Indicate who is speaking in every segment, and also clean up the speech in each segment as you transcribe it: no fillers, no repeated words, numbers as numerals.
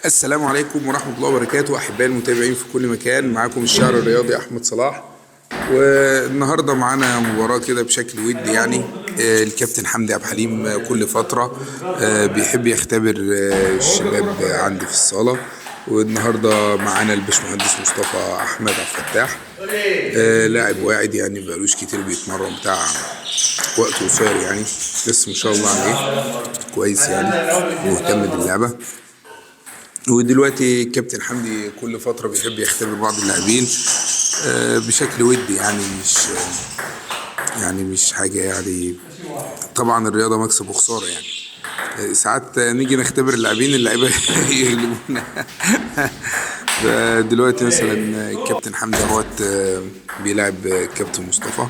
Speaker 1: السلام عليكم ورحمة الله وبركاته أحبائي المتابعين في كل مكان. معاكم الشاعر الرياضي أحمد صلاح، والنهاردة معانا مباراة كده بشكل ودي يعني. الكابتن حمدي عبد الحليم كل فترة بيحب يختبر الشباب عندي في الصالة، والنهاردة معانا الباشمهندس مصطفى أحمد عبد الفتاح، لاعب واعد يعني مبقالوش كتير بيتمرن، بتاع وقت قصير يعني، بس ما شاء الله عليه كويس يعني، مهتم باللعبة. ودلوقتي الكابتن حمدي كل فترة بيحب يختبر بعض اللاعبين بشكل ودي يعني مش حاجة يعني. طبعا الرياضة مكسب وخسارة يعني. ساعات نيجي نختبر اللاعبين، اللعيبة يغلبونا. دلوقتي مثلا الكابتن حمدي اهوت بيلعب الكابتن مصطفى.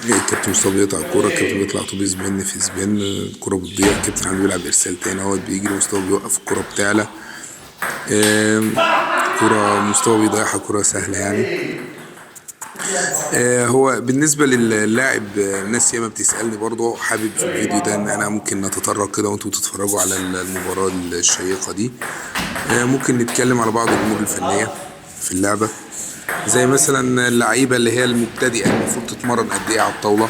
Speaker 1: الكابتن مصطفى بيقطع الكورة، الكابتن بيطلع طوبي سبين في سبين، الكورة بتضيع، الكابتن حمدي بيلعب ارسال تاني اهوت، بيجري مصطفى بيوقف الكورة بتعلى. كرة مصطفى بيضيعها، كرة سهلة يعني. هو بالنسبة للاعب، الناس ياما بتسألني برضه، حابب في الفيديو ده ان انا ممكن نتطرق كده وانتوا تتفرجوا على المباراة الشيقة دي. ممكن نتكلم على بعض الامور الفنية في اللعبة، زي مثلا اللعيبة اللي هي المبتدئة المفروض تتمرن قد ايه على الطاولة،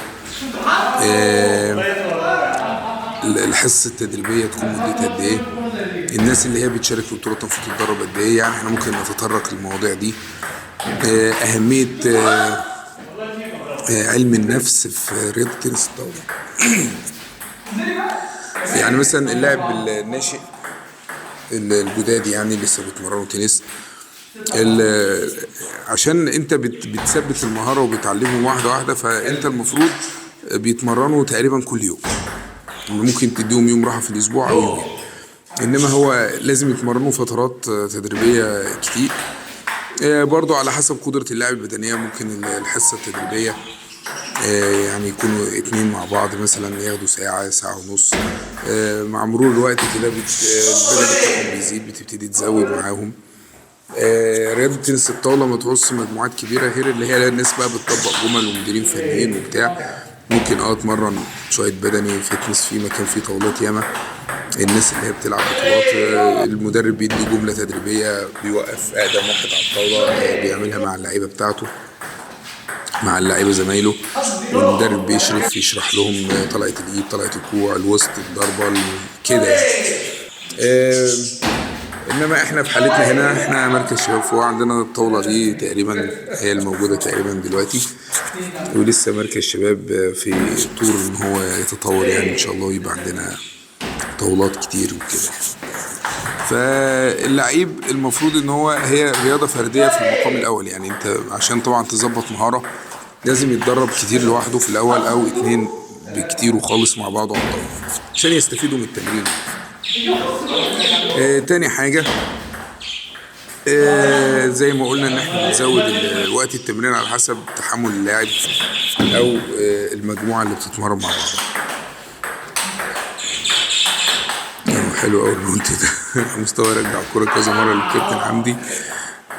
Speaker 1: الحصة التدريبية تكون مدتها قد ايه، الناس اللي هي بتشارك في البطولات المفروض تتدرب قد ايه. يعني احنا ممكن نتطرق للمواضيع دي. أهمية علم النفس في رياضة تنس الطاولة. يعني مثلا اللاعب الناشئ الجداد يعني لسه بيتمرنوا تنس، عشان انت بتثبت المهارة وبتعلمهم واحدة واحدة، فانت المفروض بيتمرنوا تقريبا كل يوم، ممكن تديهم يوم راحة في الأسبوع أو يومين، إنما هو لازم يتمرنوا فترات تدريبية كتير. برضو على حسب قدرة اللاعب البدنية، ممكن الحصة التدريبية يعني يكونوا اتنين مع بعض، مثلا ياخدوا ساعة، ساعة ونص. مع مرور الوقت كده البدن بتاعهم بيزيد، بتبتدي تزود معاهم. رياضة تنس الطاولة ما تعوزش مجموعات كبيرة، غير اللي هي الناس بقى بتطبق جمل ومديرين فنيين وبتاع. ممكن اتمرن شوية بدني فتنس في مكان فيه طاولات ياما. الناس اللي هي بتلعب بطولات، المدرب بيدي جملة تدريبية، بيوقف أقدم واحد على الطاولة بيعملها مع اللعيبة بتاعته، مع اللعيبة زمايله، والمدرب بيشرف يشرح لهم طلعة الإيد، طلعة الكوع، الوسط، الضربة كده يعني. انما احنا في حالتنا هنا، احنا مركز شباب فوق، عندنا الطاولة دي تقريبا هي الموجودة تقريبا دلوقتي، ولسه مركز شباب في طور ان هو يتطور يعني ان شاء الله، ويبقى عندنا طاولات كتير وكده. فاللعيب المفروض ان هي رياضة فردية في المقام الاول، يعني انت عشان طبعا تظبط مهارة لازم يتدرب كتير لوحده في الاول، او اتنين بكتير وخالص مع بعض على الطاولة عشان يستفيدوا من التمرين. تاني حاجة، زي ما قلنا ان احنا بنزود وقت التمرين على حسب تحمل اللاعب او المجموعة اللي بتتمرن مع بعض. حلو قوي الرونت ده. مستوى رجع الكورة كذا مرة للكابتن حمدي،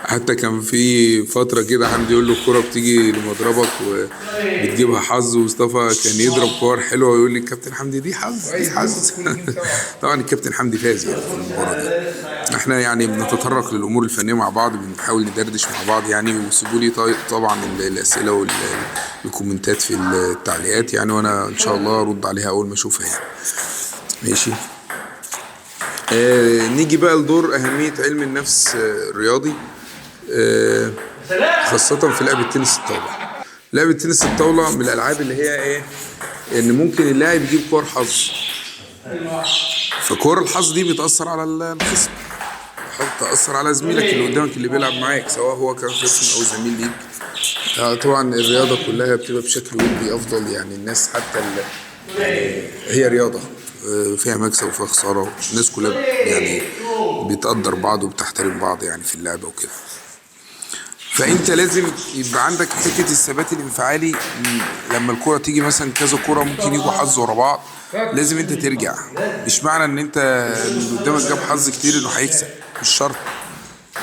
Speaker 1: حتى كان في فترة كده حمدي يقول له الكورة بتيجي لمضربك وبتجيبها حظ، ومصطفى كان يضرب كور حلوة ويقول لي الكابتن حمدي دي حظ دي حظ. طبعا الكابتن حمدي فاز يعني في المباراة دي. احنا يعني بنتطرق للأمور الفنية مع بعض، بنحاول ندردش مع بعض يعني، وسيبوا لي طبعا الأسئلة والكومنتات في التعليقات يعني، وأنا إن شاء الله أرد عليها أول ما أشوفها يعني. ماشي. نيجي بقى لدور أهمية علم النفس الرياضي، خاصة في لعبة تنس الطاولة. لعبة تنس الطاولة من الألعاب اللي هي إيه، إن ممكن اللاعب يجيب كور حظ، فكور الحظ دي بتأثر على الخصم، تأثر على زميلك اللي قدامك اللي بيلعب معاك، سواء هو كان خصم أو زميل ليك. طبعا الرياضة كلها بتبقى بشكل ودي أفضل يعني، الناس حتى يعني هي رياضة فيها مكسب وفيها خسارة، الناس كلها يعني بتقدر بعض وبتحترم بعض يعني في اللعبة وكده. فانت لازم يبقى عندك حتة الثبات الانفعالي، لما الكرة تيجي مثلا كذا كرة ممكن يجوا حظ ورا بعض، لازم انت ترجع. مش معنى ان انت اللي قدامك جاب حظ كتير انه هيكسب، مش شرط،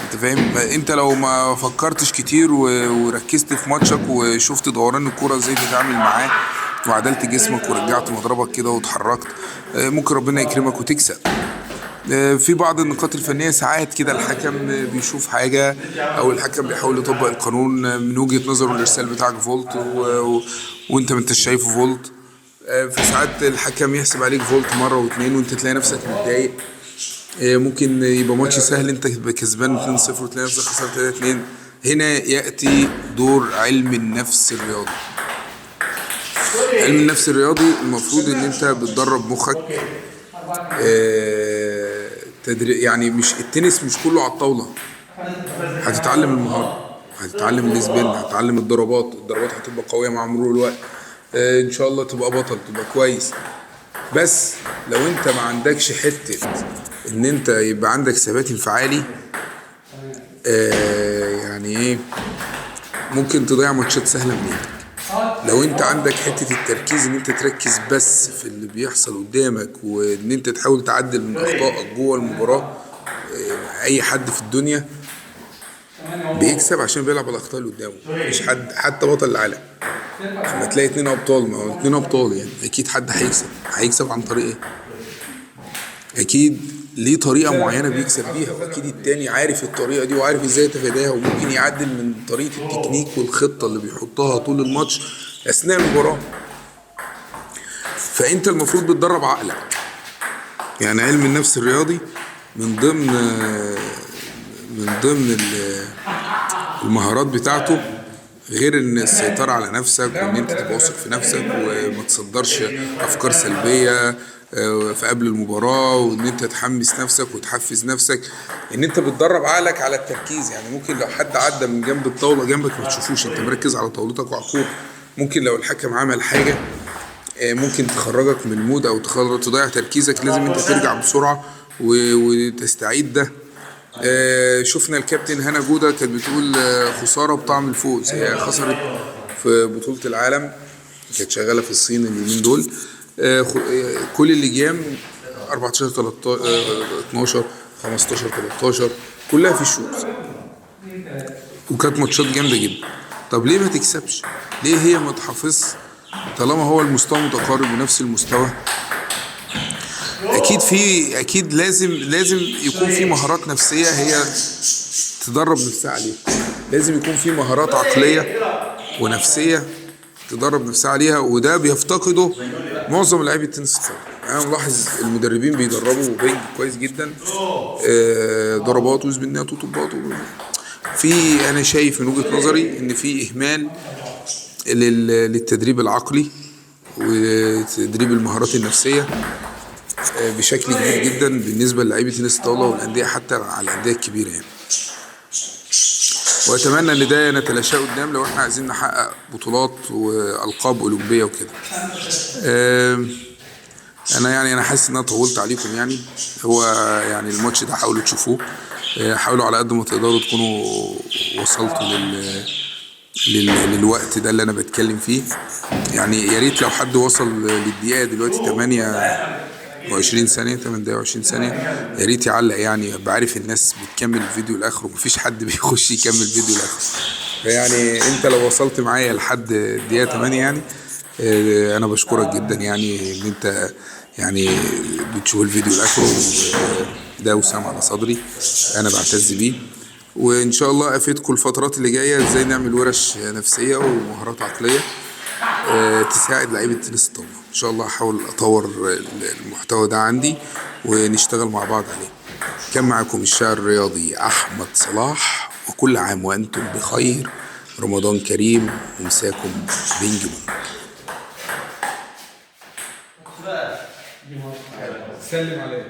Speaker 1: انت فاهم. انت لو ما فكرتش كتير وركزت في ماتشك وشفت دوران الكرة ازاي تتعامل معاه، وعدلت جسمك ورجعت مضربك كده واتحركت، ممكن ربنا يكرمك وتكسب. في بعض النقاط الفنية ساعات كده الحكم بيشوف حاجة أو الحكم بيحاول يطبق القانون من وجهة نظره الإرسال بتاعك فولت وأنت ما انتش شايفه فولت. فساعات الحكم يحسب عليك فولت مرة واتنين وأنت تلاقي نفسك متضايق. ممكن يبقى ماتش سهل أنت كسبان 2-0 وتلاقي نفسك خسرت 3-2. هنا يأتي دور علم النفس الرياضي. علم النفس الرياضي المفروض ان انت بتدرب مخك يعني مش التنس مش كله على الطاولة. هتتعلم المهارة، هتتعلم السبين، هتتعلم الضربات هتبقى قوية مع مرور الوقت. ان شاء الله تبقى بطل، تبقى كويس. بس لو انت ما عندكش حتة ان انت يبقى عندك ثبات انفعالي، يعني ايه، ممكن تضيع ماتشات سهلة من ايدك. لو انت عندك حتة التركيز ان انت تركز بس في اللي بيحصل قدامك وان انت تحاول تعدل من اخطائك جوه المباراة. اي حد في الدنيا بيكسب عشان بيلعب على الاخطاء اللي قدامه، مش حد حتى بطل العالم. لما تلاقي 2 ابطال، ما هو 2 ابطال يعني اكيد حد هيكسب عن طريق ايه؟ اكيد ليه طريقة معينة بيكسب بيها، واكيد التاني عارف الطريقة دي وعارف ازاي يتفاداها وممكن يعدل من طريقة التكنيك والخطة اللي بيحطها طول الماتش اثناء المباراة. فانت المفروض بتدرب عقلك. يعني علم النفس الرياضي من ضمن المهارات بتاعته، غير ان السيطرة على نفسك وان انت تبقى واثق في نفسك وما تصدرش افكار سلبية في قبل المباراة، وان انت تحمس نفسك وتحفز نفسك، ان انت بتدرب عقلك على التركيز. يعني ممكن لو حد عدى من جنب الطاولة جنبك ما تشوفوش، انت مركز على طاولتك وعلى الكورة. ممكن لو الحكم عمل حاجة ممكن تخرجك من المود او تضيع تركيزك، لازم انت ترجع بسرعة وتستعيد ده. شفنا الكابتن هنا جودة كانت بتقول خسارة بطعم الفوز. هي خسرت في بطولة العالم، كانت شغالة في الصين اليومين دول. كل اللجام 14 13 12 15 13 كلها في الشوط، وكانت ماتشات جامدة جدا. طب ليه ما تكسبش؟ ليه هي ما تحافظش طالما هو المستوى متقارب ونفس المستوى؟ اكيد لازم يكون في مهارات نفسية هي تدرب نفسها عليها. لازم يكون في مهارات عقلية ونفسية تدرب نفسها عليها، وده بيفتقده معظم لاعبي التنس الطاولة. انا ملاحظ المدربين بيدربوا بينج كويس جدا، ضربات وسبنات وطبات انا شايف من وجهة نظري ان في اهمال للتدريب العقلي وتدريب المهارات النفسية بشكل كبير جدا بالنسبة للاعبي تنس الطاولة والأندية، حتى على الأندية الكبيرة يعني. وأتمنى إن ده نتلاشاه قدام لو إحنا عايزين نحقق بطولات وألقاب أولمبية وكده. أنا حاسس إن أنا طولت عليكم يعني. هو يعني الماتش ده حاولوا تشوفوه، حاولوا على قد ما تقدروا تكونوا وصلتوا للوقت ده اللي أنا بتكلم فيه. يعني يا ريت لو حد وصل للدقيقة دلوقتي 28 ثانية 8 دقايق و20 ثانية يا ريت يعلق. يعني بعرف الناس بتكمل الفيديو لآخره، مفيش حد بيخش يكمل الفيديو لآخره. يعني انت لو وصلت معايا لحد الدقيقة 8 يعني انا بشكرك جدا، يعني ان انت يعني بتشوف الفيديو لآخره. ده وسام على صدري، انا بعتز بيه. وان شاء الله افيدكم الفترات اللي جاية ازاي نعمل ورش نفسية ومهارات عقلية تساعد لعيبة التنس الطاولة. ان شاء الله هحاول اطور المحتوى ده عندي ونشتغل مع بعض عليه. كان معكم الشاعر الرياضي احمد صلاح، وكل عام وانتم بخير، رمضان كريم، ومساكم بينج بونج. سلم عليك.